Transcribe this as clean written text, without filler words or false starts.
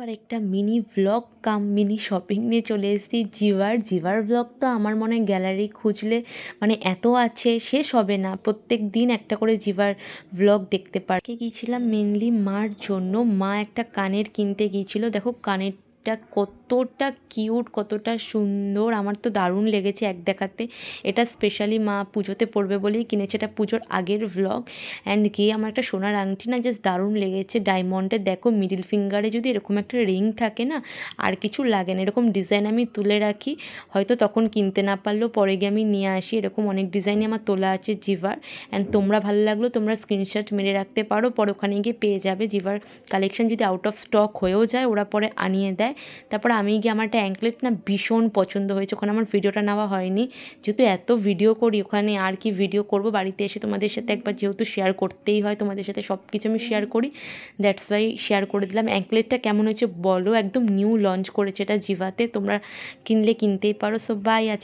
আর একটা mini vlog কাম mini shopping নিয়ে চলে এসেছি জিভার ভ্লগ। তো আমার মনে হয় গ্যালারি খুঁজলে মানে এত আছে, শেষ হবে না। প্রত্যেক দিন একটা করে জিভার ভ্লগ দেখতে পার। আজকে গিয়েছিলাম মেনলি মার জন্য। মা একটা কানের কিনতে গিয়েছিল। দেখো কানেরটা কতটা কিউট, কতটা সুন্দর, আমার তো দারুণ লেগেছে এক দেখাতে। এটা স্পেশালি মা পুজোতে পরবে বলেই কিনেছে, এটা পুজোর আগের ভ্লগ। অ্যান্ড গিয়ে আমার একটা সোনার আংটি না জাস্ট দারুণ লেগেছে ডায়মন্ডের। দেখো মিডিল ফিঙ্গারে যদি এরকম একটা রিং থাকে না, আর কিছু লাগে না। এরকম ডিজাইন আমি তুলে রাখি, হয়তো তখন কিনতে না পারলেও পরে গিয়ে আমি নিয়ে আসি। এরকম অনেক ডিজাইনই আমার তোলা আছে জিভার। অ্যান্ড তোমরা ভালো লাগলো তোমরা স্ক্রিনশট মেরে রাখতে পারো, পরে ওখানে গিয়ে পেয়ে যাবে। জিভার কালেকশন যদি আউট অফ স্টক হয়েও যায় ওরা পরে আনিয়ে দেয়। তারপর আমি গিয়ে আমার একটা অ্যাঙ্কলেট না ভীষণ পছন্দ হয়েছে, ওখানে আমার ভিডিওটা নেওয়া হয়নি, যেহেতু এত ভিডিও করি ওখানে আর কি ভিডিও করব। বাড়িতে এসে তোমাদের সাথে একবার যেহেতু শেয়ার করতেই হয়, তোমাদের সাথে সব কিছু আমি শেয়ার করি, দ্যাটস ওয়াই শেয়ার করে দিলাম। অ্যাঙ্কলেটটা কেমন হয়েছে বলো, একদম নিউ লঞ্চ করেছে এটা জিভাতে, তোমরা কিনলে কিনতেই পারো। সো বাই আজকে।